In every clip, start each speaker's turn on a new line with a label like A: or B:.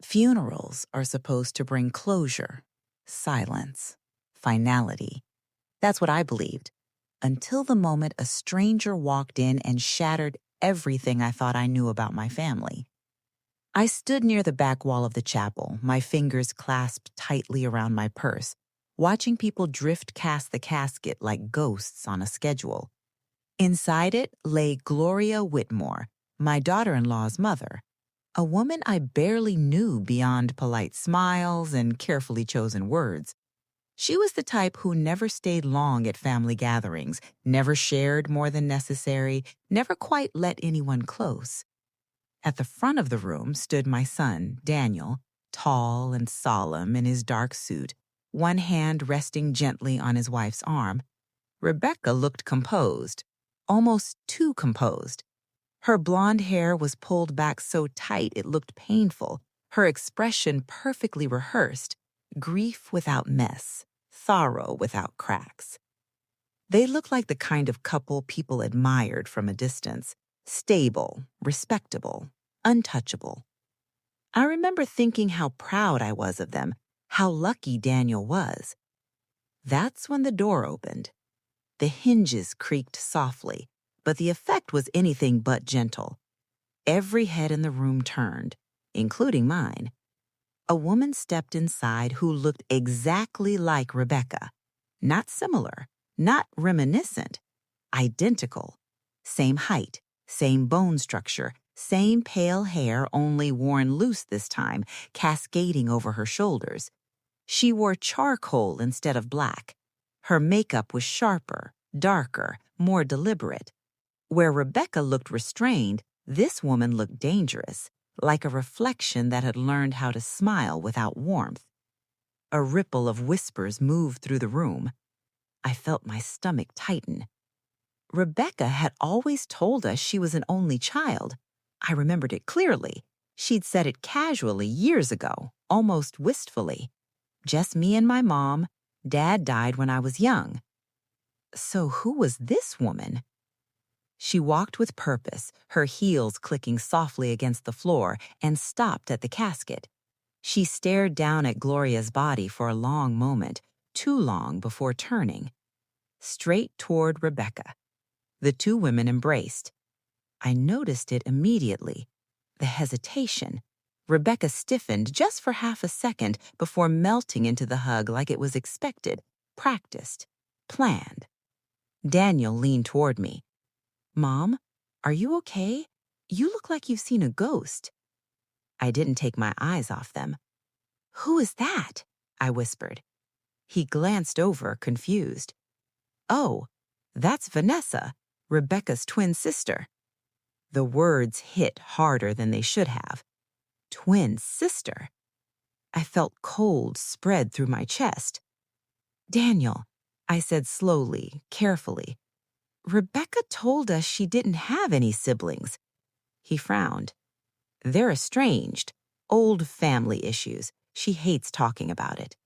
A: Funerals are supposed to bring closure, silence, finality. That's what I believed, until the moment a stranger walked in and shattered everything I thought I knew about my family. I stood near the back wall of the chapel, my fingers clasped tightly around my purse, watching people drift past the casket like ghosts on a schedule. Inside it lay Gloria Whitmore, my daughter-in-law's mother, a woman I barely knew beyond polite smiles and carefully chosen words. She was the type who never stayed long at family gatherings, never shared more than necessary, never quite let anyone close. At the front of the room stood my son, Daniel, tall and solemn in his dark suit, one hand resting gently on his wife's arm. Rebecca looked composed, almost too composed. Her blonde hair was pulled back so tight it looked painful, her expression perfectly rehearsed, grief without mess, sorrow without cracks. They looked like the kind of couple people admired from a distance, stable, respectable, untouchable. I remember thinking how proud I was of them, how lucky Daniel was. That's when the door opened. The hinges creaked softly, but the effect was anything but gentle. Every head in the room turned, including mine. A woman stepped inside who looked exactly like Rebecca. Not similar, not reminiscent, identical. Same height, same bone structure, same pale hair, only worn loose this time, cascading over her shoulders. She wore charcoal instead of black. Her makeup was sharper, darker, more deliberate. Where Rebecca looked restrained, this woman looked dangerous, like a reflection that had learned how to smile without warmth. A ripple of whispers moved through the room. I felt my stomach tighten. Rebecca had always told us she was an only child. I remembered it clearly. She'd said it casually years ago, almost wistfully. Just me and my mom. Dad died when I was young. So who was this woman? She walked with purpose, her heels clicking softly against the floor, and stopped at the casket. She stared down at Gloria's body for a long moment, too long before turning. Straight toward Rebecca. The two women embraced. I noticed it immediately. The hesitation. Rebecca stiffened just for half a second before melting into the hug like it was expected, practiced, planned. Daniel leaned toward me. "Mom, are you okay? You look like you've seen a ghost." I didn't take my eyes off them. "Who is that?" I whispered. He glanced over, confused. "Oh, that's Vanessa, Rebecca's twin sister." The words hit harder than they should have. Twin sister. I felt cold spread through my chest. "Daniel," I said slowly, carefully, "Rebecca told us she didn't have any siblings." He frowned. "They're estranged. Old family issues. She hates talking about it.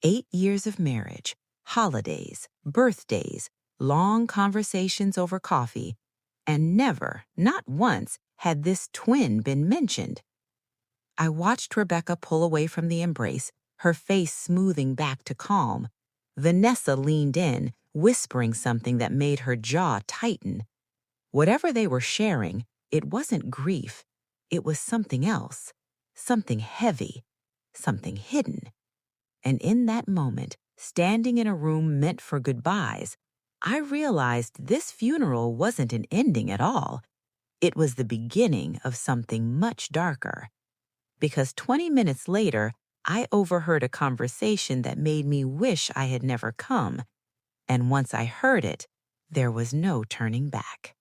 A: 8 years of marriage, holidays, birthdays, long conversations over coffee, and never, not once, had this twin been mentioned." I watched Rebecca pull away from the embrace, her face smoothing back to calm. Vanessa leaned in, whispering something that made her jaw tighten. Whatever they were sharing, it wasn't grief. It was something else, something heavy, something hidden. And in that moment, standing in a room meant for goodbyes, I realized this funeral wasn't an ending at all. It was the beginning of something much darker. Because 20 minutes later, I overheard a conversation that made me wish I had never come. And once I heard it, there was no turning back.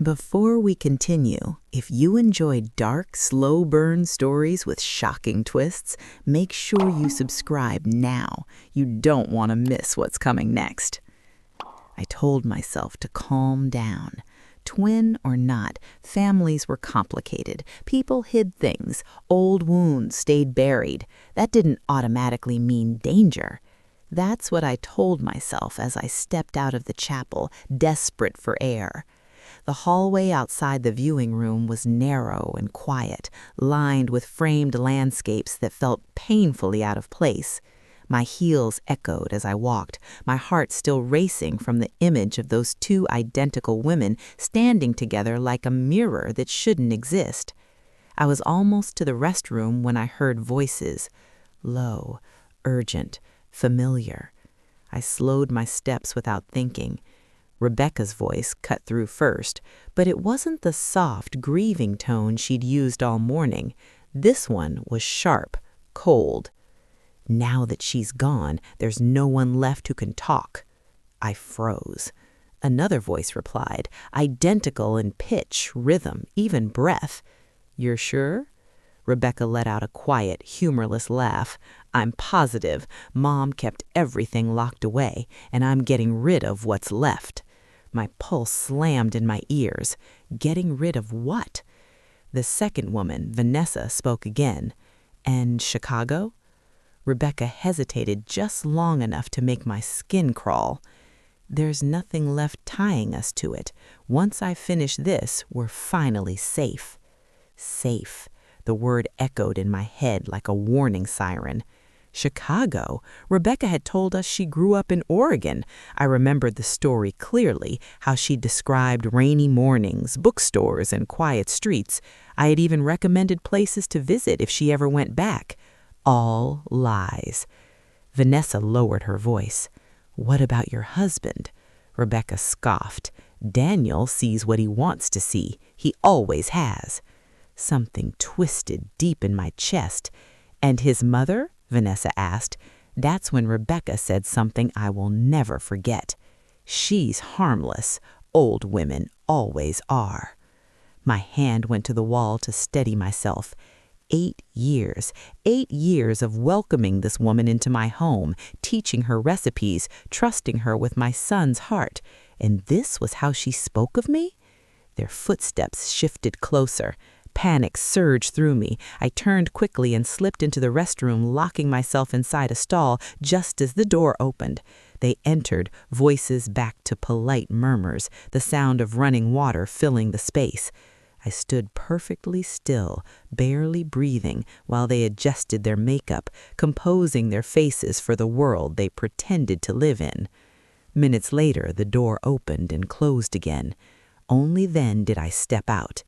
A: Before we continue, if you enjoyed dark, slow-burn stories with shocking twists, make sure you subscribe now. You don't want to miss what's coming next. I told myself to calm down. Twin or not, families were complicated. People hid things. Old wounds stayed buried. That didn't automatically mean danger. That's what I told myself as I stepped out of the chapel, desperate for air. The hallway outside the viewing room was narrow and quiet, lined with framed landscapes that felt painfully out of place. My heels echoed as I walked, my heart still racing from the image of those two identical women standing together like a mirror that shouldn't exist. I was almost to the restroom when I heard voices, low, urgent, familiar. I slowed my steps without thinking. Rebecca's voice cut through first, but it wasn't the soft, grieving tone she'd used all morning. This one was sharp, cold. Now that she's gone, there's no one left who can talk. I froze. Another voice replied, identical in pitch, rhythm, even breath. "You're sure?" Rebecca let out a quiet, humorless laugh. "I'm positive. Mom kept everything locked away, and I'm getting rid of what's left." My pulse slammed in my ears. Getting rid of what? The second woman, Vanessa, spoke again. "And Chicago?" Rebecca hesitated just long enough to make my skin crawl. "There's nothing left tying us to it. Once I finish this, we're finally safe." Safe. The word echoed in my head like a warning siren. Chicago? Rebecca had told us she grew up in Oregon. I remembered the story clearly, how she described rainy mornings, bookstores, and quiet streets. I had even recommended places to visit if she ever went back. All lies. Vanessa lowered her voice. "What about your husband?" Rebecca scoffed. "Daniel sees what he wants to see. He always has." Something twisted deep in my chest. "And his mother?" Vanessa asked. That's when Rebecca said something I will never forget. "She's harmless. Old women always are." My hand went to the wall to steady myself. 8 years of welcoming this woman into my home, teaching her recipes, trusting her with my son's heart. And this was how she spoke of me? Their footsteps shifted closer. Panic surged through me. I turned quickly and slipped into the restroom, locking myself inside a stall just as the door opened. They entered, voices back to polite murmurs, the sound of running water filling the space. I stood perfectly still, barely breathing, while they adjusted their makeup, composing their faces for the world they pretended to live in. Minutes later, the door opened and closed again. Only then did I step out.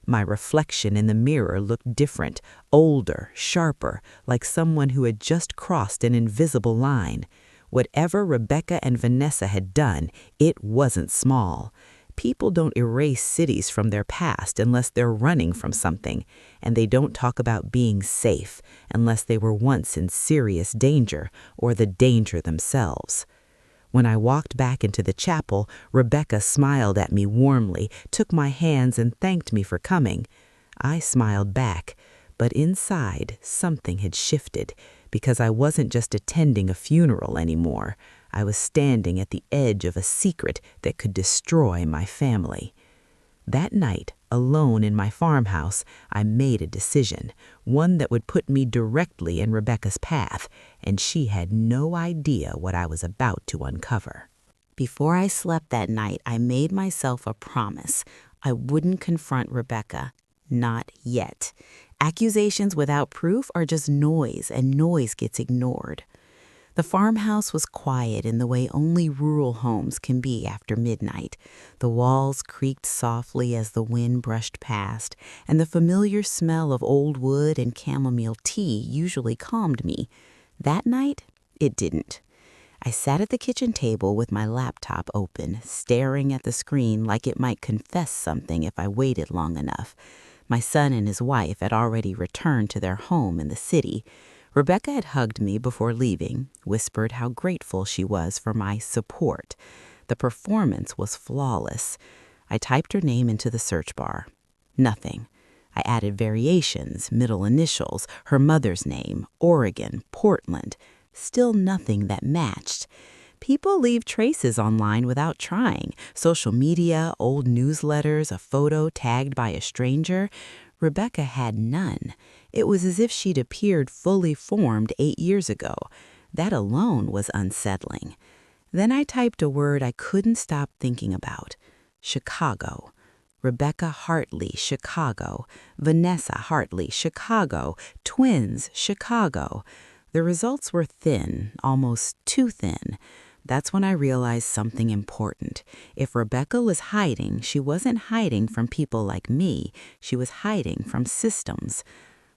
A: My reflection in the mirror looked different, older, sharper, like someone who had just crossed an invisible line. Whatever Rebecca and Vanessa had done, it wasn't small. People don't erase cities from their past unless they're running from something, and they don't talk about being safe unless they were once in serious danger or the danger themselves. When I walked back into the chapel, Rebecca smiled at me warmly, took my hands and thanked me for coming. I smiled back, but inside something had shifted because I wasn't just attending a funeral anymore. I was standing at the edge of a secret that could destroy my family. That night, alone in my farmhouse, I made a decision, one that would put me directly in Rebecca's path, and she had no idea what I was about to uncover. Before I slept that night, I made myself a promise. I wouldn't confront Rebecca. Not yet. Accusations without proof are just noise, and noise gets ignored. The farmhouse was quiet in the way only rural homes can be after midnight. The walls creaked softly as the wind brushed past, and the familiar smell of old wood and chamomile tea usually calmed me. That night, it didn't. I sat at the kitchen table with my laptop open, staring at the screen like it might confess something if I waited long enough. My son and his wife had already returned to their home in the city. Rebecca had hugged me before leaving, whispered how grateful she was for my support. The performance was flawless. I typed her name into the search bar. Nothing. I added variations, middle initials, her mother's name, Oregon, Portland. Still nothing that matched. People leave traces online without trying. Social media, old newsletters, a photo tagged by a stranger. Rebecca had none. It was as if she'd appeared fully formed 8 years ago. That alone was unsettling. Then I typed a word I couldn't stop thinking about. Chicago. Rebecca Hartley, Chicago. Vanessa Hartley, Chicago. Twins, Chicago. The results were thin, almost too thin. That's when I realized something important. If Rebecca was hiding, she wasn't hiding from people like me. She was hiding from systems.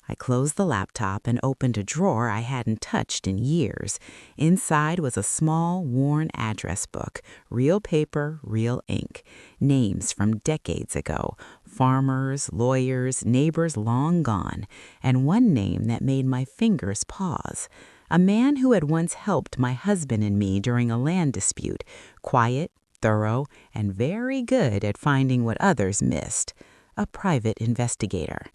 A: I closed the laptop and opened a drawer I hadn't touched in years. Inside was a small, worn address book, real paper, real ink, names from decades ago, farmers, lawyers, neighbors long gone, and one name that made my fingers pause. A man who had once helped my husband and me during a land dispute, quiet, thorough, and very good at finding what others missed. A private investigator.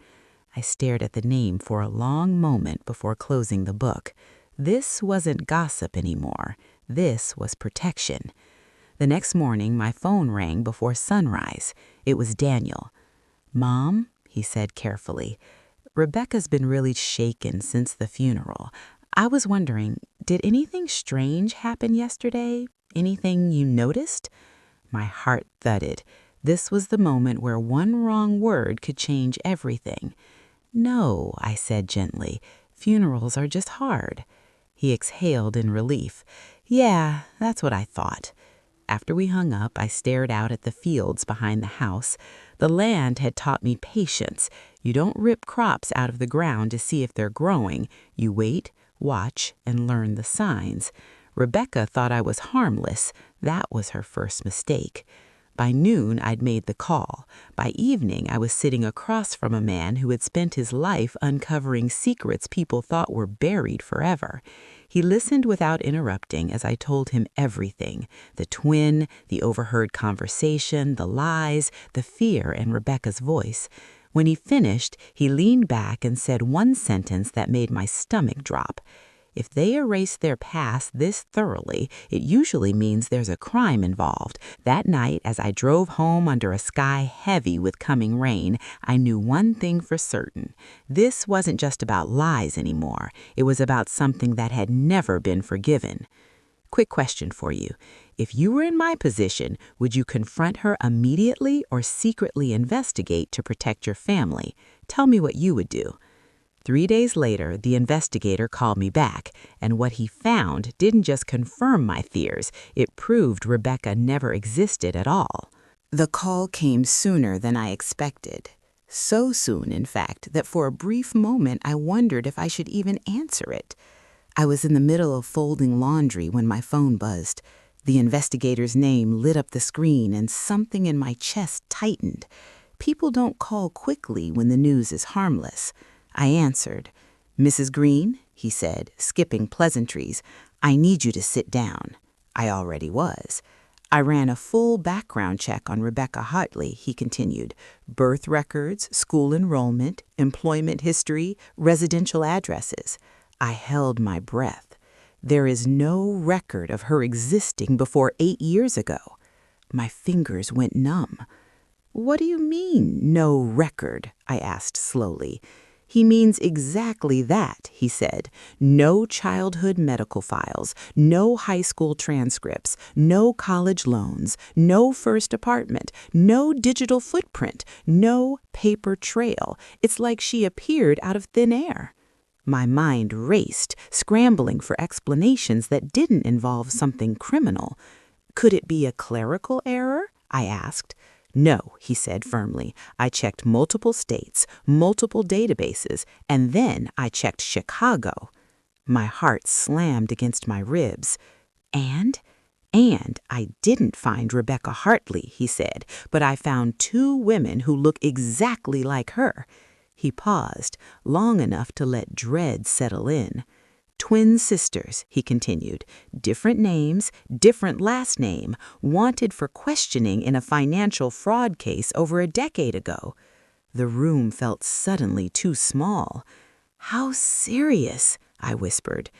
A: I stared at the name for a long moment before closing the book. This wasn't gossip anymore. This was protection. The next morning, my phone rang before sunrise. It was Daniel. "Mom," he said carefully, "Rebecca's been really shaken since the funeral. I was wondering, did anything strange happen yesterday? Anything you noticed?" My heart thudded. This was the moment where one wrong word could change everything. "No," I said gently. "Funerals are just hard." He exhaled in relief. "Yeah, that's what I thought." After we hung up, I stared out at the fields behind the house. The land had taught me patience. You don't rip crops out of the ground to see if they're growing. You wait, watch, and learn the signs. Rebecca thought I was harmless. That was her first mistake. By noon, I'd made the call. By evening, I was sitting across from a man who had spent his life uncovering secrets people thought were buried forever. He listened without interrupting as I told him everything: the twin, the overheard conversation, the lies, the fear in Rebecca's voice. When he finished, he leaned back and said one sentence that made my stomach drop. "If they erase their past this thoroughly, it usually means there's a crime involved." That night, as I drove home under a sky heavy with coming rain, I knew one thing for certain. This wasn't just about lies anymore. It was about something that had never been forgiven. Quick question for you. If you were in my position, would you confront her immediately or secretly investigate to protect your family? Tell me what you would do. 3 days later, the investigator called me back, and what he found didn't just confirm my fears, it proved Rebecca never existed at all. The call came sooner than I expected. So soon, in fact, that for a brief moment I wondered if I should even answer it. I was in the middle of folding laundry when my phone buzzed. The investigator's name lit up the screen and something in my chest tightened. People don't call quickly when the news is harmless. I answered. "Mrs. Green," he said, skipping pleasantries, "I need you to sit down." I already was. "I ran a full background check on Rebecca Hartley," he continued. "Birth records, school enrollment, employment history, residential addresses." I held my breath. There is no record of her existing before 8 years ago. My fingers went numb. "What do you mean, no record?" I asked slowly. "He means exactly that," he said. "No childhood medical files, no high school transcripts, no college loans, no first apartment, no digital footprint, no paper trail. It's like she appeared out of thin air." My mind raced, scrambling for explanations that didn't involve something criminal. "Could it be a clerical error?" I asked. "No," he said firmly. "I checked multiple states, multiple databases, and then I checked Chicago." My heart slammed against my ribs. And I didn't find Rebecca Hartley," he said, "but I found 2 women who look exactly like her." He paused, long enough to let dread settle in. "Twin sisters," he continued, "different names, different last name, wanted for questioning in a financial fraud case over a decade ago." The room felt suddenly too small. "How serious?" I whispered.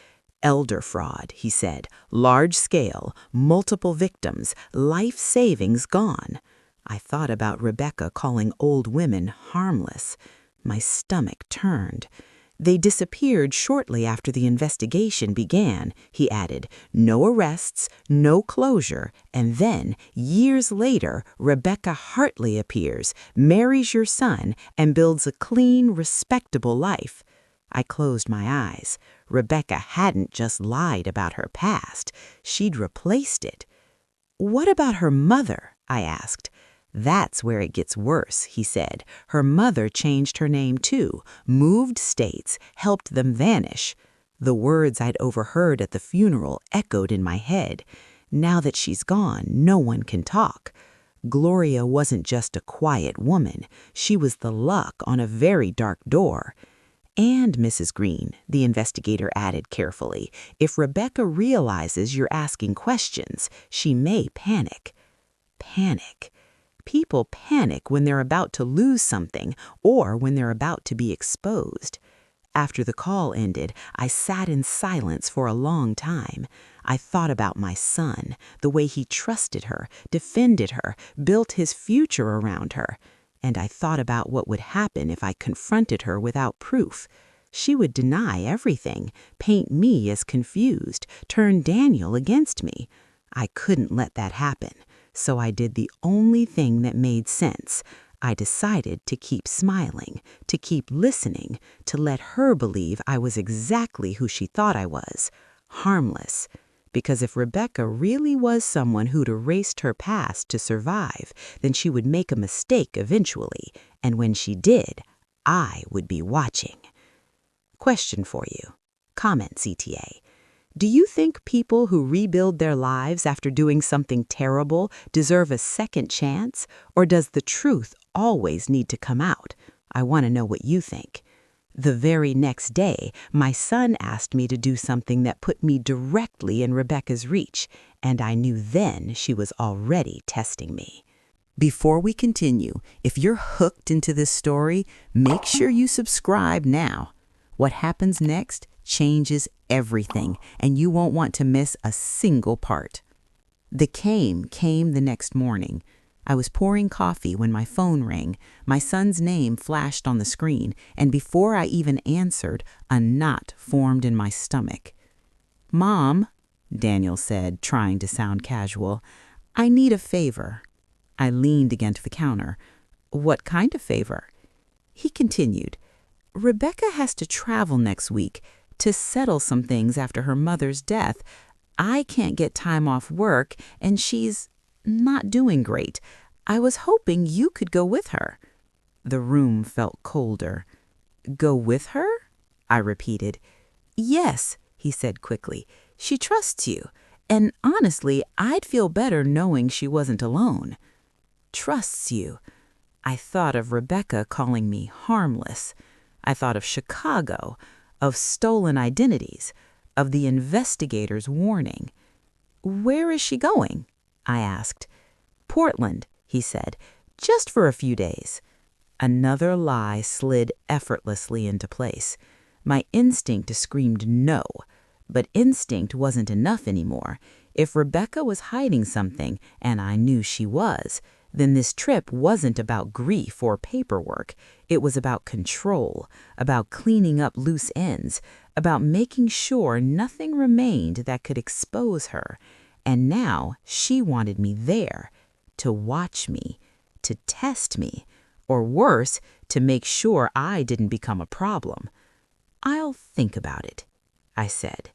A: "Elder fraud," he said. "Large scale, multiple victims, life savings gone." I thought about Rebecca calling old women harmless. My stomach turned.
B: They disappeared shortly after the investigation began, he added. No arrests, no closure, and then, years later, Rebecca Hartley appears, marries your son, and builds a clean, respectable life. I closed my eyes. Rebecca hadn't just lied about her past. She'd replaced it. What about her mother? I asked. That's where it gets worse, he said. Her mother changed her name too, moved states, helped them vanish. The words I'd overheard at the funeral echoed in my head. Now that she's gone, no one can talk. Gloria wasn't just a quiet woman. She was the luck on a very dark door. And, Mrs. Green, the investigator added carefully, if Rebecca realizes you're asking questions, she may panic. Panic. People panic when they're about to lose something or when they're about to be exposed. After the call ended, I sat in silence for a long time. I thought about my son, the way he trusted her, defended her, built his future around her. And I thought about what would happen if I confronted her without proof. She would deny everything, paint me as confused, turn Daniel against me. I couldn't let that happen. So I did the only thing that made sense. I decided to keep smiling, to keep listening, to let her believe I was exactly who she thought I was, harmless. Because if Rebecca really was someone who'd erased her past to survive, then she would make a mistake eventually, and when she did, I would be watching. Question for you. Comment, CTA. Do you think people who rebuild their lives after doing something terrible deserve a second chance, or does the truth always need to come out? I want to know what you think. The very next day, my son asked me to do something that put me directly in Rebecca's reach, and I knew then she was already testing me. Before we continue, if you're hooked into this story, make sure you subscribe now. What happens next changes everything, and you won't want to miss a single part. The came the next morning. I was pouring coffee when my phone rang. My son's name flashed on the screen, and before I even answered, a knot formed in my stomach. "Mom," Daniel said, trying to sound casual, "I need a favor." I leaned against the counter. "What kind of favor?" He continued, "Rebecca has to travel next week to settle some things after her mother's death. I can't get time off work, and she's not doing great. I was hoping you could go with her." The room felt colder. "Go with her?" I repeated. "Yes," he said quickly. "She trusts you, and honestly, I'd feel better knowing she wasn't alone." Trusts you. I thought of Rebecca calling me harmless. I thought of Chicago, of stolen identities, of the investigator's warning. "Where is she going?" I asked. "Portland," he said, "just for a few days." Another lie slid effortlessly into place. My instinct screamed no, but instinct wasn't enough anymore. If Rebecca was hiding something, and I knew she was, then this trip wasn't about grief or paperwork. It was about control, about cleaning up loose ends, about making sure nothing remained that could expose her. And now she wanted me there, to watch me, to test me, or worse, to make sure I didn't become a problem. "I'll think about it," I said.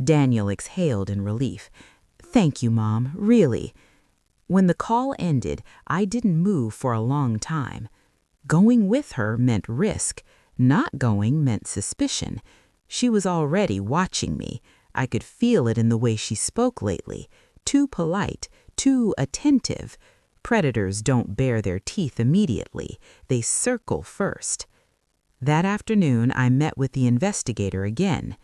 B: Daniel exhaled in relief. "Thank you, Mom, really." When the call ended, I didn't move for a long time. Going with her meant risk. Not going meant suspicion. She was already watching me. I could feel it in the way she spoke lately. Too polite, too attentive. Predators don't bare their teeth immediately. They circle first. That afternoon, I met with the investigator again.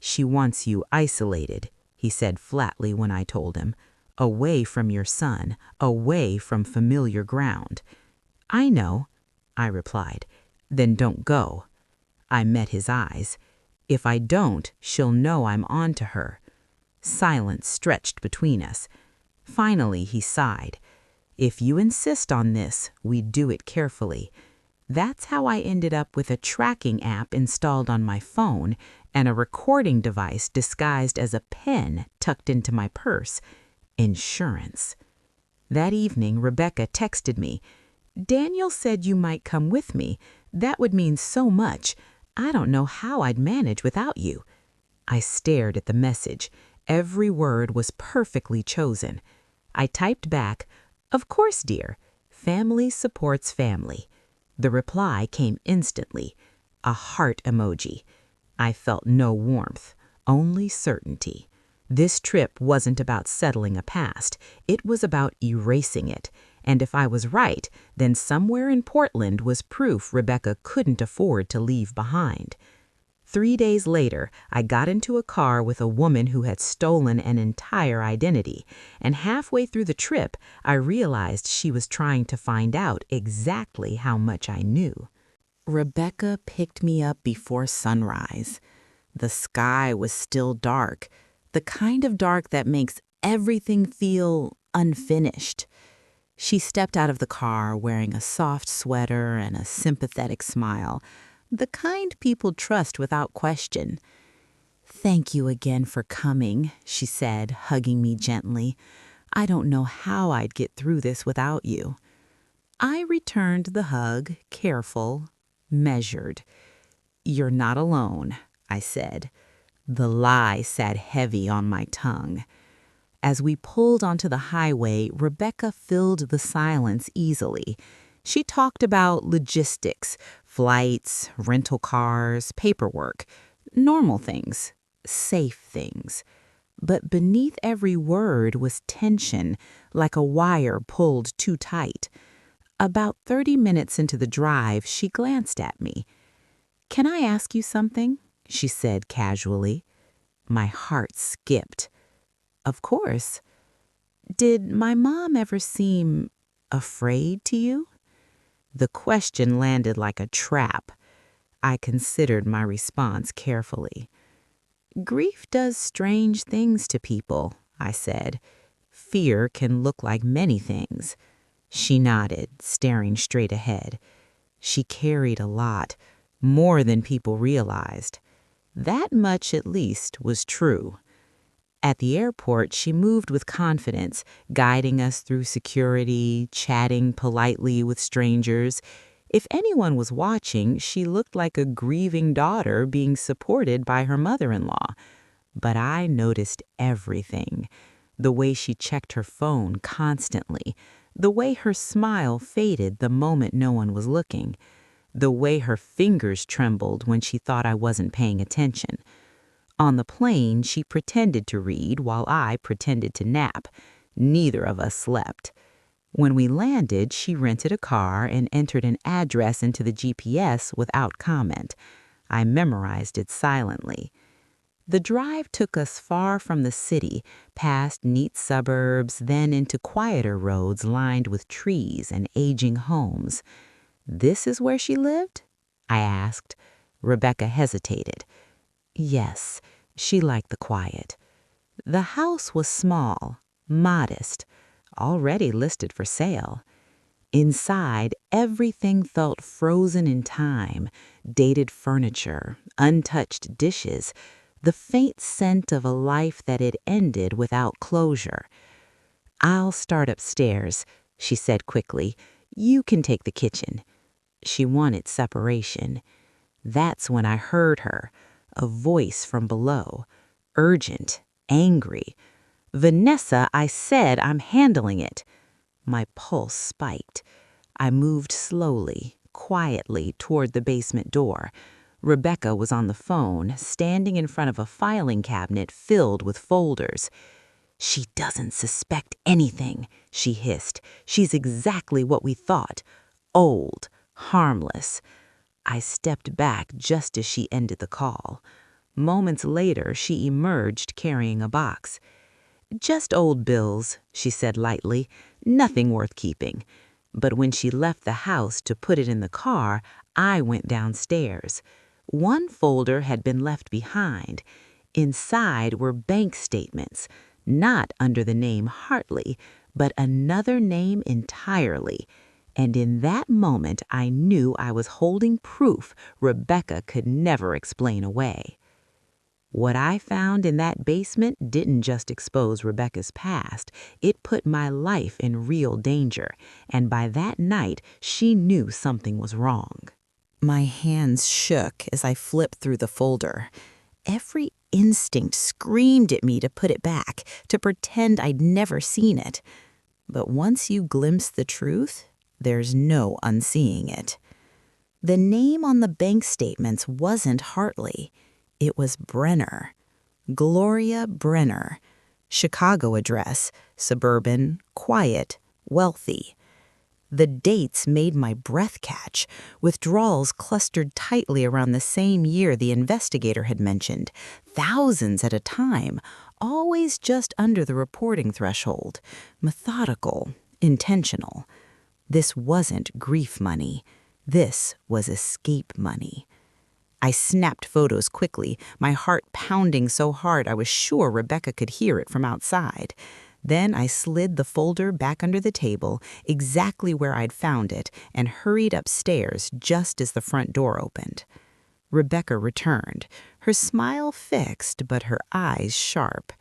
B: "She wants you isolated," he said flatly when I told him. "Away from your son, away from familiar ground." "I know," I replied. "Then don't go." I met his eyes. "If I don't, she'll know I'm on to her." Silence stretched between us. Finally, he sighed. "If you insist on this, we do it carefully. That's how I ended up with a tracking app installed on my phone and a recording device disguised as a pen tucked into my purse. Insurance. That evening, Rebecca texted me, "Daniel said you might come with me. That would mean so much. I don't know how I'd manage without you." I stared at the message. Every word was perfectly chosen. I typed back, "Of course, dear. Family supports family." The reply came instantly, a heart emoji. I felt no warmth, only certainty. This trip wasn't about settling a past. It was about erasing it. And if I was right, then somewhere in Portland was proof Rebecca couldn't afford to leave behind. 3 days later, I got into a car with a woman who had stolen an entire identity, and halfway through the trip, I realized she was trying to find out exactly how much I knew. Rebecca picked me up before sunrise. The sky was still dark, the kind of dark that makes everything feel unfinished. She stepped out of the car wearing a soft sweater and a sympathetic smile, the kind people trust without question. "Thank you again for coming," she said, hugging me gently. "I don't know how I'd get through this without you." I returned the hug, careful, measured. "You're not alone," I said. The lie sat heavy on my tongue. As we pulled onto the highway, Rebecca filled the silence easily. She talked about logistics, flights, rental cars, paperwork, normal things, safe things. But beneath every word was tension, like a wire pulled too tight. About 30 minutes into the drive, she glanced at me. "Can I ask you something?" she said casually. My heart skipped. "Of course." "Did my mom ever seem afraid to you?" The question landed like a trap. I considered my response carefully. "Grief does strange things to people," I said. "Fear can look like many things." She nodded, staring straight ahead. She carried a lot, more than people realized. That much, at least, was true. At the airport, she moved with confidence, guiding us through security, chatting politely with strangers. If anyone was watching, she looked like a grieving daughter being supported by her mother-in-law. But I noticed everything. The way she checked her phone constantly, the way her smile faded the moment no one was looking, the way her fingers trembled when she thought I wasn't paying attention. On the plane, she pretended to read while I pretended to nap. Neither of us slept. When we landed, she rented a car and entered an address into the GPS without comment. I memorized it silently. The drive took us far from the city, past neat suburbs, then into quieter roads lined with trees and aging homes. "This is where she lived?" I asked. Rebecca hesitated. Yes, she liked the quiet. The house was small, modest, already listed for sale. Inside, everything felt frozen in time, dated furniture, untouched dishes, the faint scent of a life that had ended without closure. "I'll start upstairs," she said quickly. "You can take the kitchen." She wanted separation. That's when I heard her, a voice from below, urgent, angry. "Vanessa, I said I'm handling it." My pulse spiked. I moved slowly, quietly toward the basement door. Rebecca was on the phone, standing in front of a filing cabinet filled with folders. "She doesn't suspect anything," she hissed. "She's exactly what we thought. Old, harmless." I stepped back just as she ended the call. Moments later, she emerged carrying a box. "Just old bills," she said lightly. "Nothing worth keeping." But when she left the house to put it in the car, I went downstairs. One folder had been left behind. Inside were bank statements, not under the name Hartley, but another name entirely. And in that moment, I knew I was holding proof Rebecca could never explain away. What I found in that basement didn't just expose Rebecca's past, it put my life in real danger, and by that night, she knew something was wrong.
A: My hands shook as I flipped through the folder. Every instinct screamed at me to put it back, to pretend I'd never seen it. But once you glimpse the truth, there's no unseeing it. The name on the bank statements wasn't Hartley. It was Brenner. Gloria Brenner. Chicago address, suburban, quiet, wealthy. The dates made my breath catch, withdrawals clustered tightly around the same year the investigator had mentioned, thousands at a time, always just under the reporting threshold, methodical, intentional. This wasn't grief money. This was escape money. I snapped photos quickly, my heart pounding so hard I was sure Rebecca could hear it from outside. Then I slid the folder back under the table, exactly where I'd found it, and hurried upstairs just as the front door opened. Rebecca returned, her smile fixed but her eyes sharp.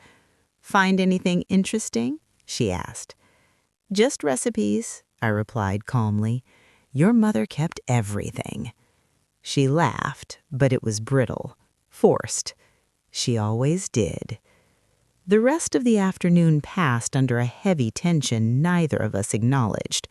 A: "Find anything interesting?" she asked. "Just recipes," I replied calmly. "Your mother kept everything." She laughed, but it was brittle, forced. She always did. The rest of the afternoon passed under a heavy tension neither of us acknowledged.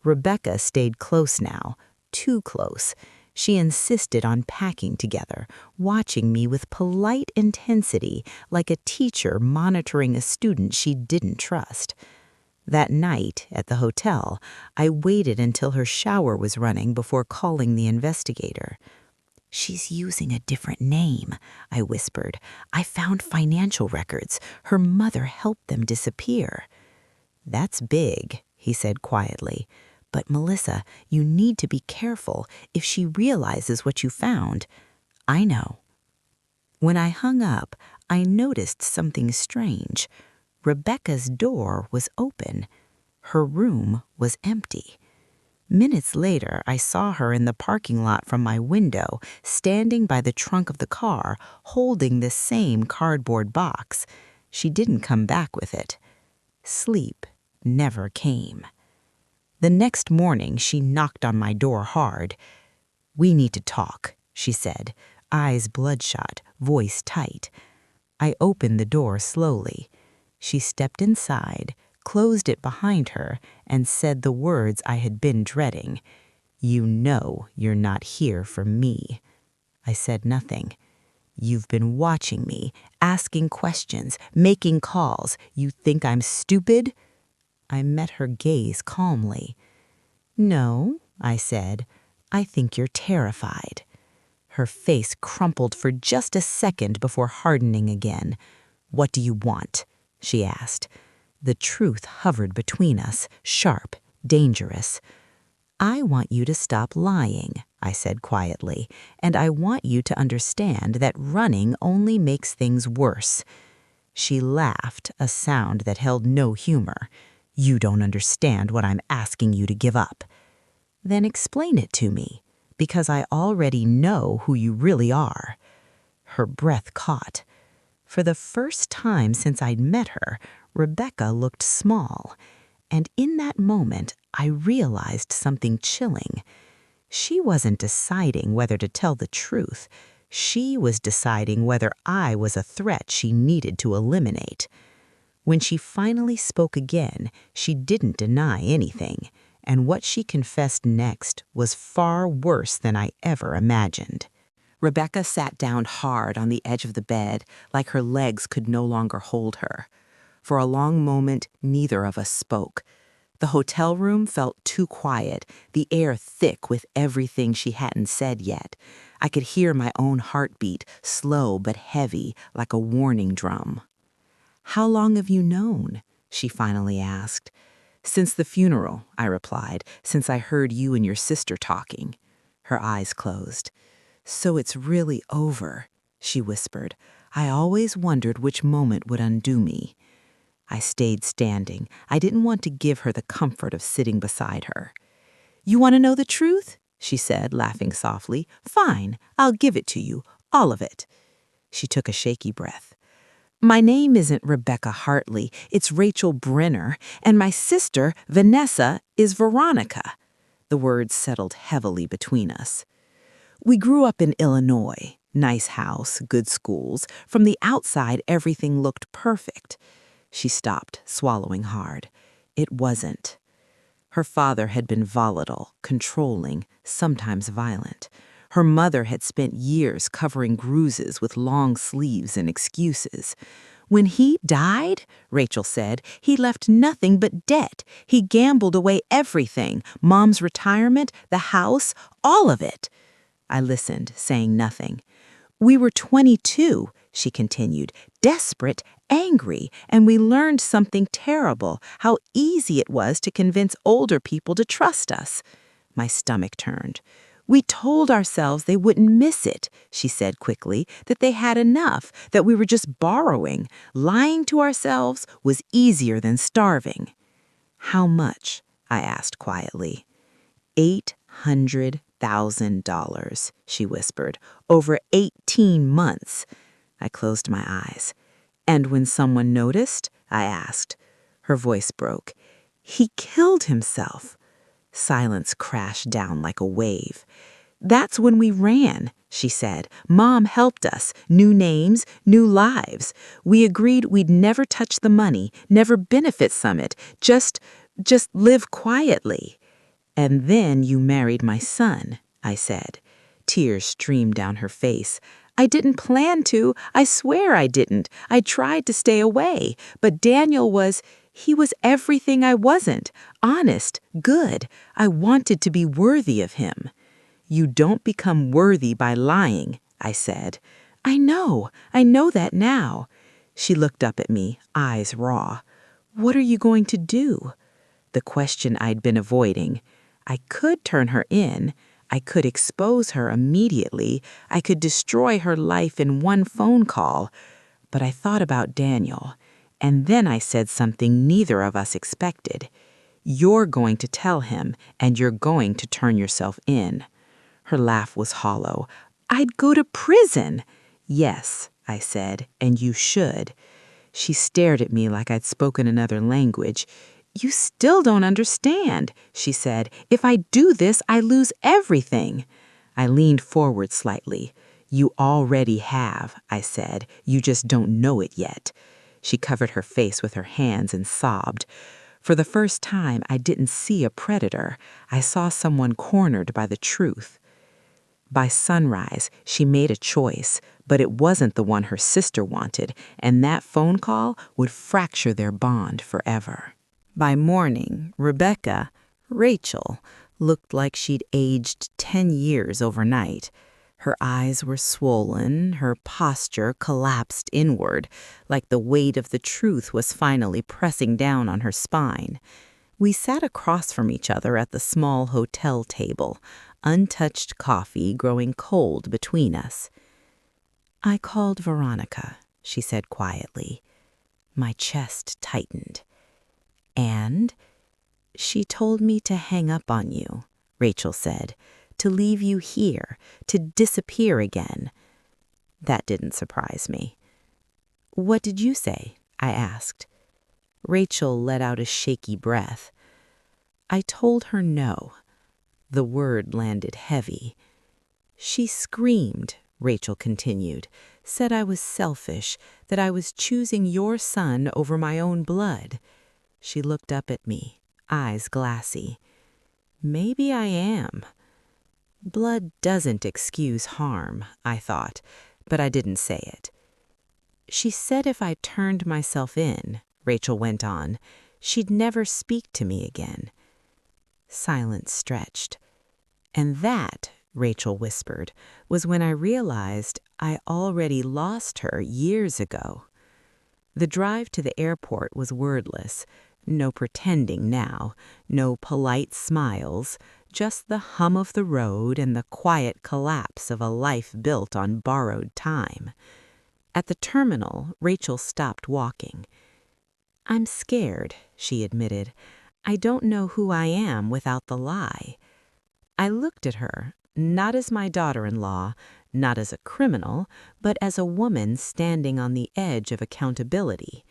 A: Rebecca stayed close now, too close. She insisted on packing together, watching me with polite intensity, like a teacher monitoring a student she didn't trust. That night, at the hotel, I waited until her shower was running before calling the investigator. "She's using a different name," I whispered. "I found financial records. Her mother helped them disappear." "That's big," he said quietly. "But Melissa, you need to be careful if she realizes what you found." "I know." When I hung up, I noticed something strange. Rebecca's door was open. Her room was empty. Minutes later, I saw her in the parking lot from my window, standing by the trunk of the car, holding the same cardboard box. She didn't come back with it. Sleep never came. The next morning, she knocked on my door hard. "We need to talk," she said, eyes bloodshot, voice tight. I opened the door slowly. She stepped inside, closed it behind her, and said the words I had been dreading. "You know you're not here for me." I said nothing. "You've been watching me, asking questions, making calls. You think I'm stupid?" I met her gaze calmly. "No," I said. "I think you're terrified." Her face crumpled for just a second before hardening again. "What do you want?" she asked. The truth hovered between us, sharp, dangerous. "I want you to stop lying," I said quietly, "and I want you to understand that running only makes things worse." She laughed, a sound that held no humor. "You don't understand what I'm asking you to give up." "Then explain it to me, because I already know who you really are." Her breath caught. For the first time since I'd met her, Rebecca looked small, and in that moment I realized something chilling. She wasn't deciding whether to tell the truth. She was deciding whether I was a threat she needed to eliminate. When she finally spoke again, she didn't deny anything, and what she confessed next was far worse than I ever imagined. Rebecca sat down hard on the edge of the bed, like her legs could no longer hold her. For a long moment, neither of us spoke. The hotel room felt too quiet, the air thick with everything she hadn't said yet. I could hear my own heartbeat, slow but heavy, like a warning drum. "How long have you known?" she finally asked. "Since the funeral," I replied, "since I heard you and your sister talking." Her eyes closed. "So it's really over," she whispered. "I always wondered which moment would undo me." I stayed standing. I didn't want to give her the comfort of sitting beside her.
B: You want to know the truth? She said, laughing softly. Fine, I'll give it to you, all of it. She took a shaky breath. My name isn't Rebecca Hartley, it's Rachel Brenner, and my sister, Vanessa, is Veronica. The words settled heavily between us. We grew up in Illinois. Nice house, good schools. From the outside, everything looked perfect. She stopped, swallowing hard. It wasn't. Her father had been volatile, controlling, sometimes violent. Her mother had spent years covering bruises with long sleeves and excuses. When he died, Rachel said, he left nothing but debt. He gambled away everything, Mom's retirement, the house, all of it. I listened, saying nothing. We were 22, she continued, desperate, angry, and we learned something terrible, how easy it was to convince older people to trust us. My stomach turned. We told ourselves they wouldn't miss it, she said quickly, that they had enough, that we were just borrowing. Lying to ourselves was easier than starving. How much? I asked quietly. $800,000, she whispered, over 18 months. I closed my eyes. And when someone noticed, I asked. Her voice broke. He killed himself. Silence crashed down like a wave. That's when we ran, she said. Mom helped us. New names, new lives. We agreed we'd never touch the money, never benefit from it, just live quietly. And then you married my son, I said. Tears streamed down her face. I didn't plan to. I swear I didn't. I tried to stay away. But Daniel he was everything I wasn't. Honest, good. I wanted to be worthy of him. You don't become worthy by lying, I said. I know that now. She looked up at me, eyes raw. What are you going to do? The question I'd been avoiding. I could turn her in. I could expose her immediately. I could destroy her life in one phone call. But I thought about Daniel. And then I said something neither of us expected. You're going to tell him, and you're going to turn yourself in. Her laugh was hollow. I'd go to prison. Yes, I said, and you should. She stared at me like I'd spoken another language. You still don't understand, she said. If I do this, I lose everything. I leaned forward slightly. You already have, I said. You just don't know it yet. She covered her face with her hands and sobbed. For the first time, I didn't see a predator. I saw someone cornered by the truth. By sunrise, she made a choice, but it wasn't the one her sister wanted, and that phone call would fracture their bond forever. By morning, Rebecca, Rachel, looked like she'd aged 10 years overnight. Her eyes were swollen, her posture collapsed inward, like the weight of the truth was finally pressing down on her spine. We sat across from each other at the small hotel table, untouched coffee growing cold between us. I called Veronica, she said quietly. My chest tightened. And she told me to hang up on you, Rachel said, to leave you here, to disappear again. That didn't surprise me. What did you say? I asked. Rachel let out a shaky breath. I told her no. The word landed heavy. She screamed, Rachel continued, said I was selfish, that I was choosing your son over my own blood. She looked up at me, eyes glassy. Maybe I am. Blood doesn't excuse harm, I thought, but I didn't say it. She said if I turned myself in, Rachel went on, she'd never speak to me again. Silence stretched. And that, Rachel whispered, was when I realized I already lost her years ago. The drive to the airport was wordless. No pretending now, no polite smiles, just the hum of the road and the quiet collapse of a life built on borrowed time. At the terminal, Rachel stopped walking. I'm scared, she admitted. I don't know who I am without the lie. I looked at her, not as my daughter-in-law, not as a criminal, but as a woman standing on the edge of accountability.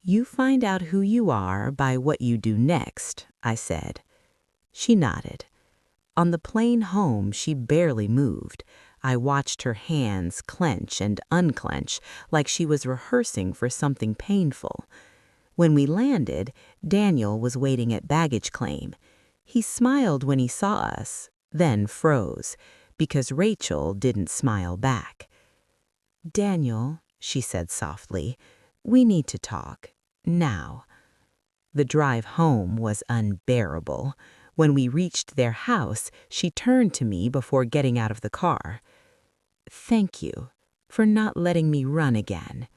B: "You find out who you are by what you do next," I said. She nodded. On the plane home, she barely moved. I watched her hands clench and unclench like she was rehearsing for something painful. When we landed, Daniel was waiting at baggage claim. He smiled when he saw us, then froze, because Rachel didn't smile back. "Daniel," she said softly, "we need to talk. Now." The drive home was unbearable. When we reached their house, she turned to me before getting out of the car. "Thank you for not letting me run again."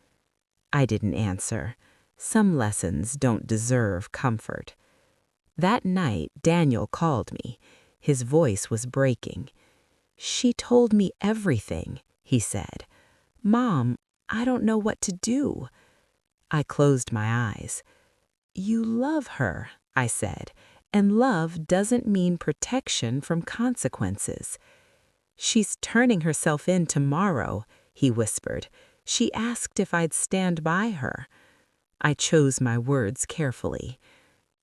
B: I didn't answer. Some lessons don't deserve comfort. That night, Daniel called me. His voice was breaking. "She told me everything," he said. "Mom, I don't know what to do." I closed my eyes. "You love her," I said, "and love doesn't mean protection from consequences." "She's turning herself in tomorrow," he whispered. "She asked if I'd stand by her." I chose my words carefully.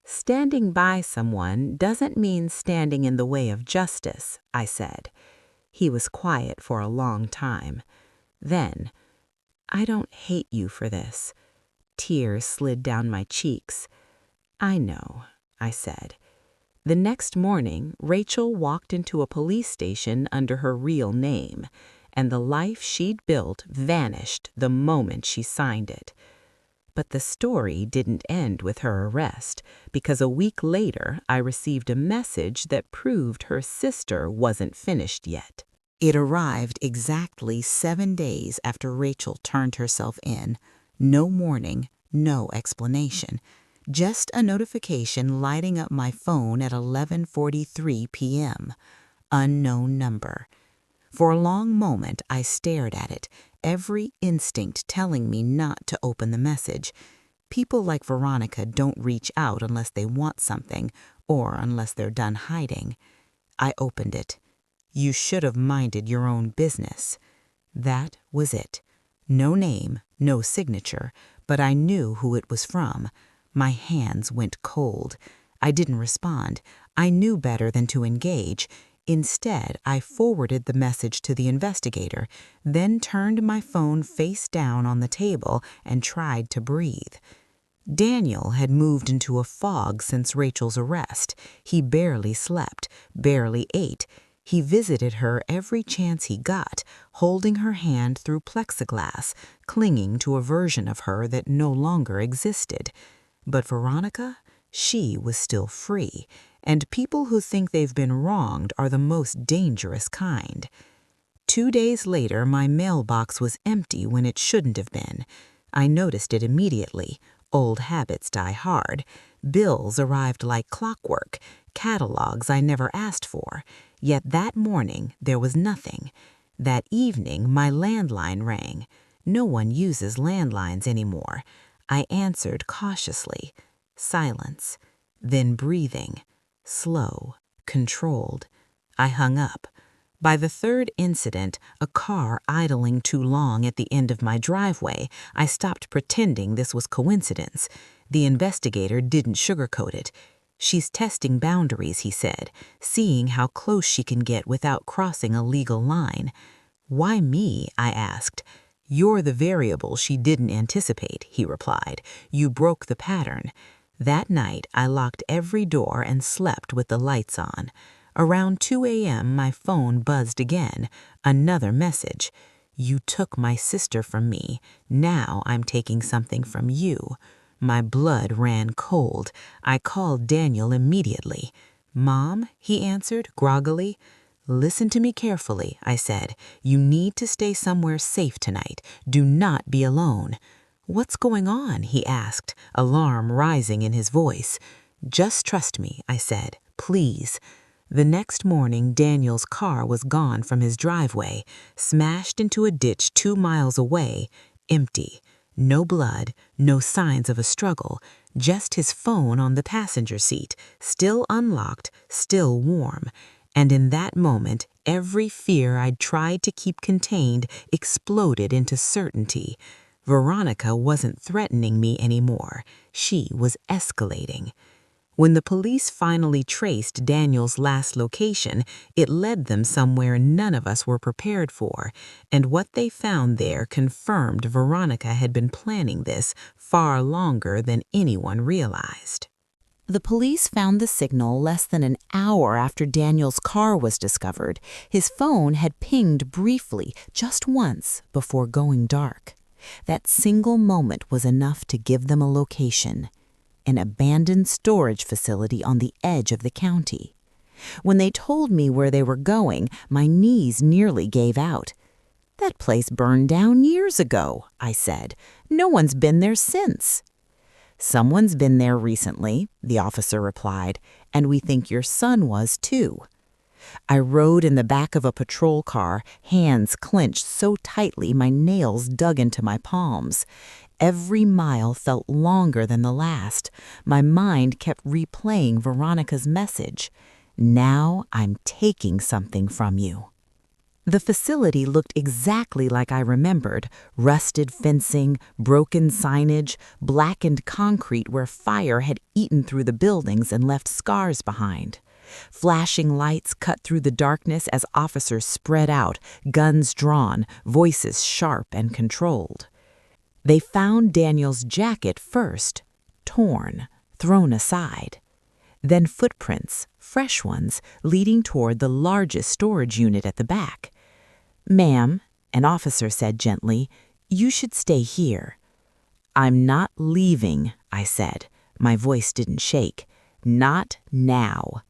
B: "Standing by someone doesn't mean standing in the way of justice," I said. He was quiet for a long time. Then, "I don't hate you for this." Tears slid down my cheeks. "I know," I said. The next morning, Rachel walked into a police station under her real name, and the life she'd built vanished the moment she signed it. But the story didn't end with her arrest, because a week later I received a message that proved her sister wasn't finished yet. It arrived exactly 7 days after Rachel turned herself in. No warning, no explanation. Just a notification lighting up my phone at 11:43 p.m. Unknown number. For a long moment, I stared at it, every instinct telling me not to open the message. People like Veronica don't reach out unless they want something or unless they're done hiding. I opened it. "You should have minded your own business." That was it. No name, no signature, but I knew who it was from. My hands went cold. I didn't respond. I knew better than to engage. Instead, I forwarded the message to the investigator, then turned my phone face down on the table and tried to breathe. Daniel had moved into a fog since Rachel's arrest. He barely slept, barely ate. He visited her every chance he got, holding her hand through plexiglass, clinging to a version of her that no longer existed. But Veronica, she was still free, and people who think they've been wronged are the most dangerous kind. 2 days later, my mailbox was empty when it shouldn't have been. I noticed it immediately. Old habits die hard. Bills arrived like clockwork, catalogs I never asked for. Yet that morning, there was nothing. That evening, my landline rang. No one uses landlines anymore. I answered cautiously. Silence. Then breathing. Slow, controlled. I hung up. By the third incident, a car idling too long at the end of my driveway, I stopped pretending this was coincidence. The investigator didn't sugarcoat it. "She's testing boundaries," he said, "seeing how close she can get without crossing a legal line." "Why me?" I asked. "You're the variable she didn't anticipate," he replied. "You broke the pattern." That night, I locked every door and slept with the lights on. Around 2 a.m., my phone buzzed again. Another message. "You took my sister from me. Now I'm taking something from you." My blood ran cold. I called Daniel immediately. "Mom?" he answered groggily. "Listen to me carefully," I said. "You need to stay somewhere safe tonight. Do not be alone." "What's going on?" he asked, alarm rising in his voice. "Just trust me," I said. "Please." The next morning, Daniel's car was gone from his driveway, smashed into a ditch 2 miles away, empty. No blood, no signs of a struggle, just his phone on the passenger seat, still unlocked, still warm. And in that moment, every fear I'd tried to keep contained exploded into certainty. Veronica wasn't threatening me anymore. She was escalating. When the police finally traced Daniel's last location, it led them somewhere none of us were prepared for, and what they found there confirmed Veronica had been planning this far longer than anyone realized.
A: The police found the signal less than an hour after Daniel's car was discovered. His phone had pinged briefly, just once, before going dark. That single moment was enough to give them a location: an abandoned storage facility on the edge of the county. When they told me where they were going, my knees nearly gave out. "That place burned down years ago," I said. "No one's been there since." "Someone's been there recently," the officer replied, "and we think your son was too." I rode in the back of a patrol car, hands clenched so tightly my nails dug into my palms. Every mile felt longer than the last. My mind kept replaying Veronica's message: "Now I'm taking something from you." The facility looked exactly like I remembered: rusted fencing, broken signage, blackened concrete where fire had eaten through the buildings and left scars behind. Flashing lights cut through the darkness as officers spread out, guns drawn, voices sharp and controlled. They found Daniel's jacket first, torn, thrown aside. Then footprints, fresh ones, leading toward the largest storage unit at the back. "Ma'am," an officer said gently, "you should stay here." "I'm not leaving," I said. My voice didn't shake. "Not now."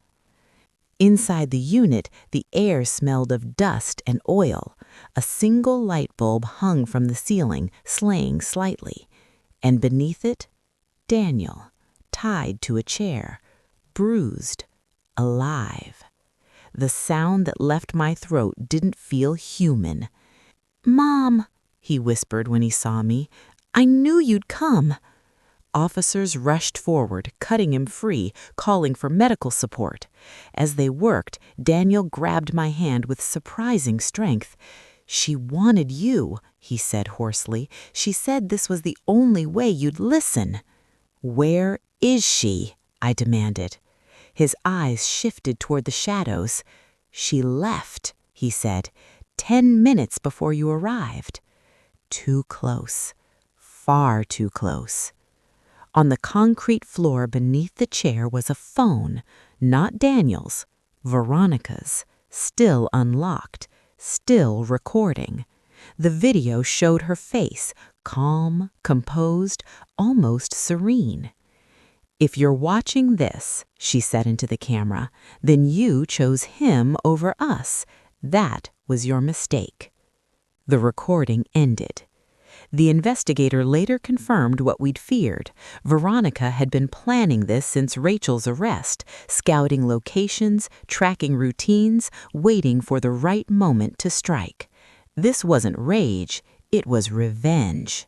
A: Inside the unit, the air smelled of dust and oil. A single light bulb hung from the ceiling, swaying slightly. And beneath it, Daniel, tied to a chair, bruised, alive. The sound that left my throat didn't feel human. "Mom," he whispered when he saw me, "I knew you'd come." Officers rushed forward, cutting him free, calling for medical support. As they worked, Daniel grabbed my hand with surprising strength. "She wanted you," he said hoarsely. "She said this was the only way you'd listen." "Where is she?" I demanded. His eyes shifted toward the shadows. "She left," he said, 10 minutes before you arrived." Too close. Far too close. On the concrete floor beneath the chair was a phone, not Daniel's, Veronica's, still unlocked, still recording. The video showed her face, calm, composed, almost serene. "If you're watching this," she said into the camera, "then you chose him over us. That was your mistake." The recording ended. The investigator later confirmed what we'd feared. Veronica had been planning this since Rachel's arrest, scouting locations, tracking routines, waiting for the right moment to strike. This wasn't rage, it was revenge.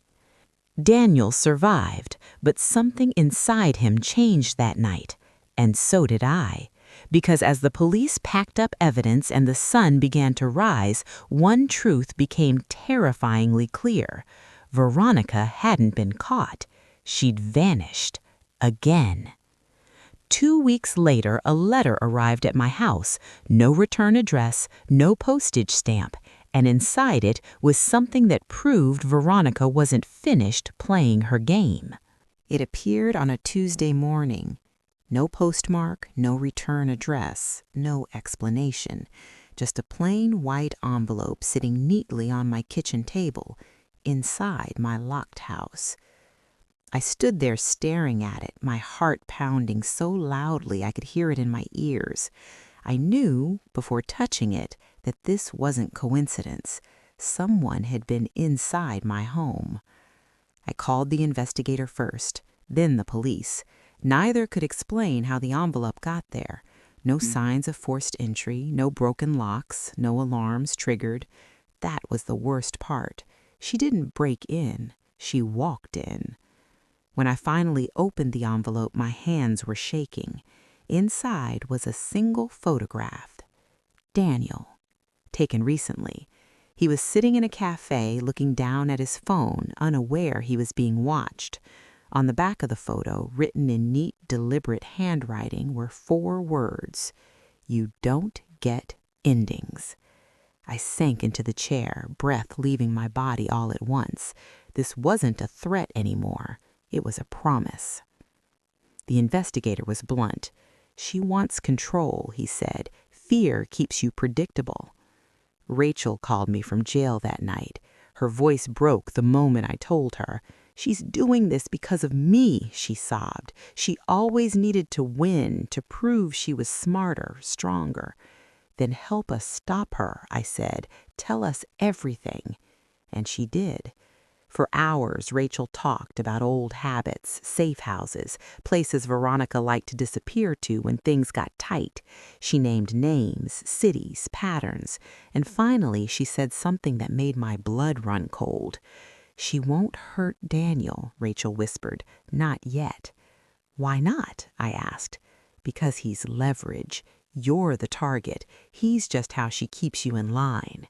A: Daniel survived, but something inside him changed that night, and so did I. Because as the police packed up evidence and the sun began to rise, one truth became terrifyingly clear. Veronica hadn't been caught. She'd vanished. Again. 2 weeks later, a letter arrived at my house. No return address, no postage stamp, and inside it was something that proved Veronica wasn't finished playing her game. It appeared on a Tuesday morning. No postmark, no return address, no explanation. Just a plain white envelope sitting neatly on my kitchen table, inside my locked house. I stood there staring at it, my heart pounding so loudly I could hear it in my ears. I knew, before touching it, that this wasn't coincidence. Someone had been inside my home. I called the investigator first, then the police. Neither could explain how the envelope got there. No signs of forced entry, no broken locks, no alarms triggered. That was the worst part. She didn't break in, she walked in. When I finally opened the envelope, my hands were shaking. Inside was a single photograph.
B: Daniel. Taken recently. He was sitting in a cafe looking down at his phone, unaware he was being watched. On the back of the photo, written in neat, deliberate handwriting, were 4 words: "You don't get endings." I sank into the chair, breath leaving my body all at once. This wasn't a threat anymore. It was a promise. The investigator was blunt. "She wants control," he said. "Fear keeps you predictable." Rachel called me from jail that night. Her voice broke the moment I told her. "She's doing this because of me," she sobbed. "She always needed to win, to prove she was smarter, stronger." "Then help us stop her," I said. "Tell us everything." And she did. For hours, Rachel talked about old habits, safe houses, places Veronica liked to disappear to when things got tight. She named names, cities, patterns, and finally she said something that made my blood run cold. "She won't hurt Daniel," Rachel whispered. "Not yet." "Why not?" I asked. "Because he's leverage. You're the target. He's just how she keeps you in line."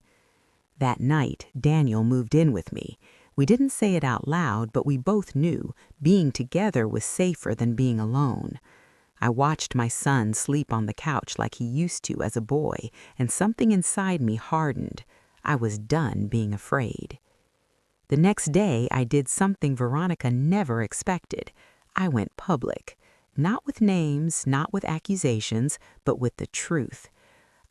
B: That night, Daniel moved in with me. We didn't say it out loud, but we both knew being together was safer than being alone. I watched my son sleep on the couch like he used to as a boy, and something inside me hardened. I was done being afraid. The next day, I did something Veronica never expected. I went public. Not with names, not with accusations, but with the truth.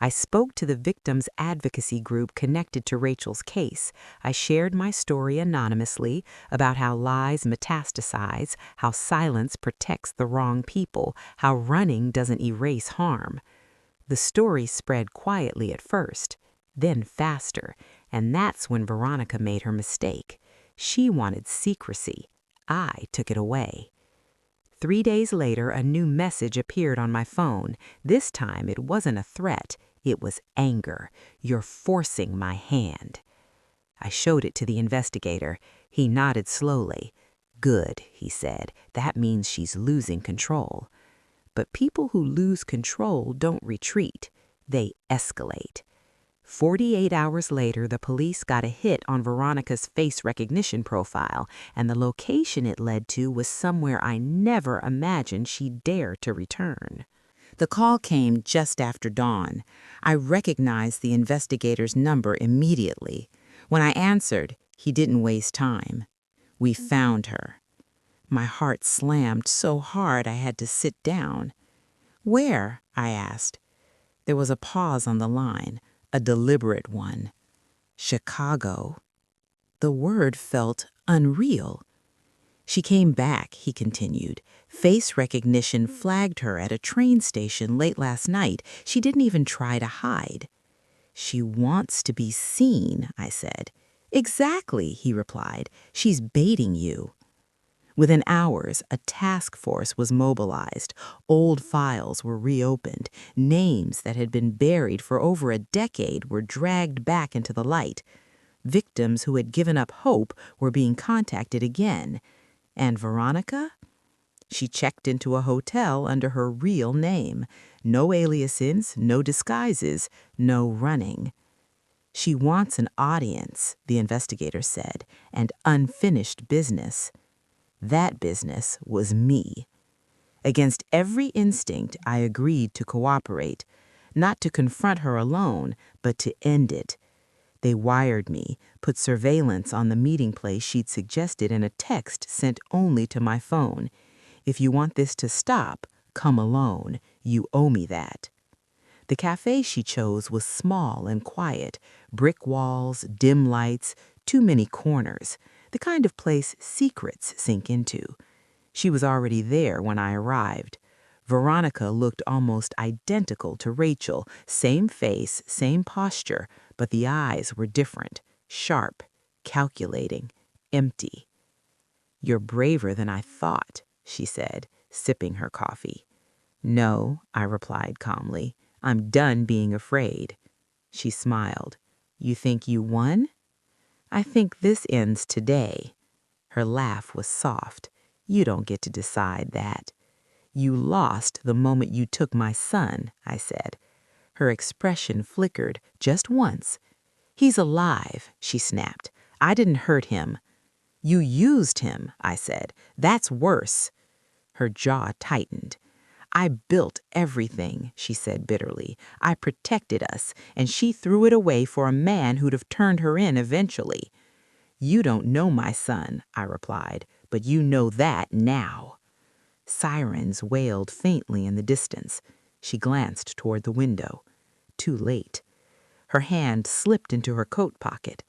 B: I spoke to the victims' advocacy group connected to Rachel's case. I shared my story anonymously about how lies metastasize, how silence protects the wrong people, how running doesn't erase harm. The story spread quietly at first, then faster, and that's when Veronica made her mistake. She wanted secrecy. I took it away. 3 days later, a new message appeared on my phone. This time, it wasn't a threat. It was anger. "You're forcing my hand." I showed it to the investigator. He nodded slowly. "Good," he said. "That means she's losing control." But people who lose control don't retreat. They escalate. 48 hours later, the police got a hit on Veronica's face recognition profile, and the location it led to was somewhere I never imagined she'd dare to return. The call came just after dawn. I recognized the investigator's number immediately. When I answered, he didn't waste time. "We found her." My heart slammed so hard I had to sit down. "Where?" I asked. There was a pause on the line, a deliberate one. "Chicago." The word felt unreal. "She came back," he continued. "Face recognition flagged her at a train station late last night. She didn't even try to hide." "She wants to be seen," I said. "Exactly," he replied. "She's baiting you." Within hours, a task force was mobilized. Old files were reopened. Names that had been buried for over a decade were dragged back into the light. Victims who had given up hope were being contacted again. And Veronica? She checked into a hotel under her real name. No aliases, no disguises, no running. "She wants an audience," the investigator said, "and unfinished business." That business was me. Against every instinct, I agreed to cooperate, not to confront her alone, but to end it. They wired me, put surveillance on the meeting place she'd suggested in a text sent only to my phone. "If you want this to stop, come alone. You owe me that." The cafe she chose was small and quiet, brick walls, dim lights, too many corners, the kind of place secrets sink into. She was already there when I arrived. Veronica looked almost identical to Rachel, same face, same posture, but the eyes were different, sharp, calculating, empty. "You're braver than I thought," she said, sipping her coffee. "No," I replied calmly. "I'm done being afraid." She smiled. "You think you won?" "I think this ends today." Her laugh was soft. "You don't get to decide that." "You lost the moment you took my son," I said. Her expression flickered just once. "He's alive," she snapped. "I didn't hurt him." "You used him," I said. "That's worse." Her jaw tightened. "I built everything," she said bitterly. "I protected us, and she threw it away for a man who'd have turned her in eventually." "You don't know my son," I replied, "but you know that now." Sirens wailed faintly in the distance. She glanced toward the window. Too late. Her hand slipped into her coat pocket.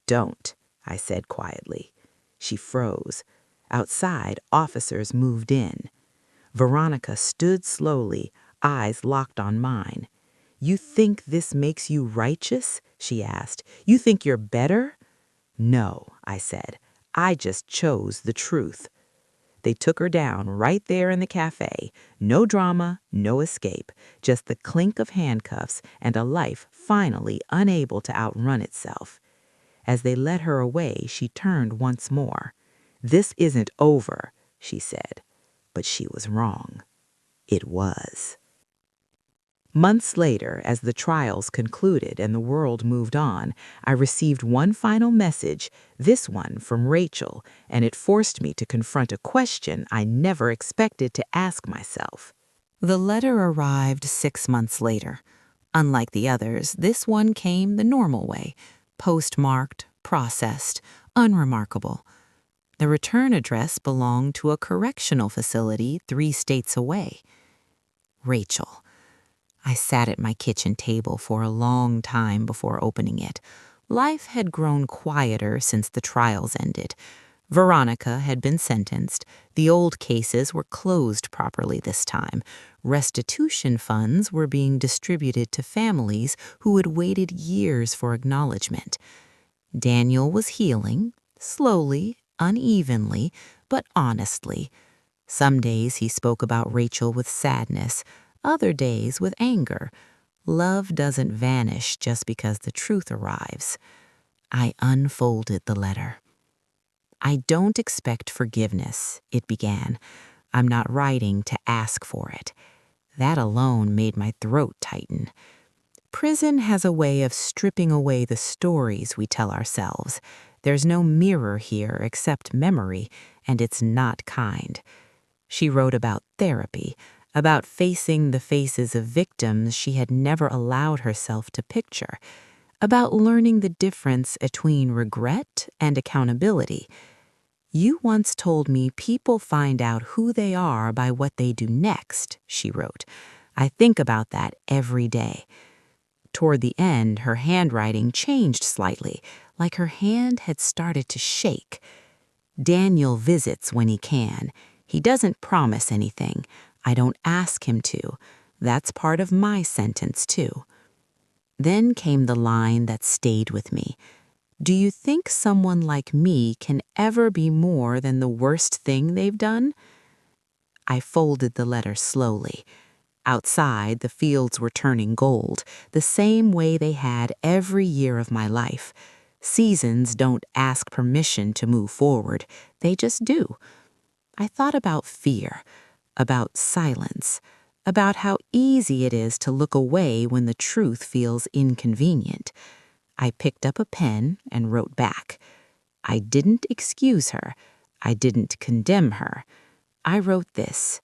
B: "Don't," I said quietly. She froze. Outside, officers moved in. Veronica stood slowly, eyes locked on mine. "You think this makes you righteous?" she asked. "You think you're better?" "No," I said. "I just chose the truth." They took her down right there in the cafe. No drama, no escape, just the clink of handcuffs and a life finally unable to outrun itself. As they led her away, she turned once more. "This isn't over," she said. But she was wrong. It was. Months later, as the trials concluded and the world moved on, I received one final message, this one from Rachel, and it forced me to confront a question I never expected to ask myself.
A: The letter arrived 6 months later. Unlike the others, this one came the normal way, postmarked, processed, unremarkable. The return address belonged to a correctional facility 3 states away. Rachel. I sat at my kitchen table for a long time before opening it. Life had grown quieter since the trials ended. Veronica had been sentenced. The old cases were closed properly this time. Restitution funds were being distributed to families who had waited years for acknowledgement. Daniel was healing, slowly, unevenly, but honestly. Some days he spoke about Rachel with sadness, other days with anger. Love doesn't vanish just because the truth arrives. I unfolded the letter. "I don't expect forgiveness," it began. "I'm not writing to ask for it." That alone made my throat tighten. Prison has a way of stripping away the stories we tell ourselves. There's no mirror here except memory, and it's not kind. She wrote about therapy, about facing the faces of victims she had never allowed herself to picture, about learning the difference between regret and accountability. "You once told me people find out who they are by what they do next," she wrote. "I think about that every day." Toward the end, her handwriting changed slightly, like her hand had started to shake. "Daniel visits when he can. He doesn't promise anything. I don't ask him to. That's part of my sentence, too." Then came the line that stayed with me. "Do you think someone like me can ever be more than the worst thing they've done?" I folded the letter slowly. Outside, the fields were turning gold, the same way they had every year of my life. Seasons don't ask permission to move forward. They just do. I thought about fear, about silence, about how easy it is to look away when the truth feels inconvenient. I picked up a pen and wrote back. I didn't excuse her. I didn't condemn her. I wrote this: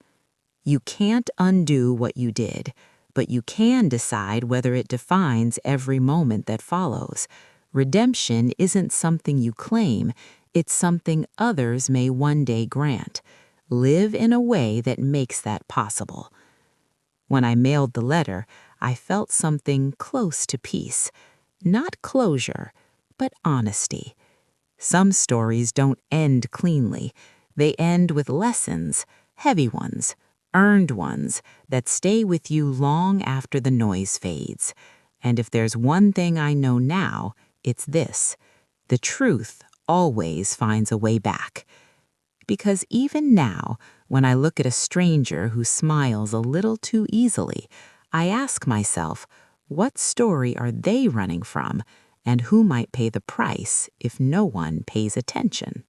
A: "You can't undo what you did, but you can decide whether it defines every moment that follows. Redemption isn't something you claim, it's something others may one day grant. Live in a way that makes that possible." When I mailed the letter, I felt something close to peace. Not closure, but honesty. Some stories don't end cleanly. They end with lessons, heavy ones, earned ones, that stay with you long after the noise fades. And if there's one thing I know now, it's this: the truth always finds a way back. Because even now, when I look at a stranger who smiles a little too easily, I ask myself, what story are they running from, and who might pay the price if no one pays attention?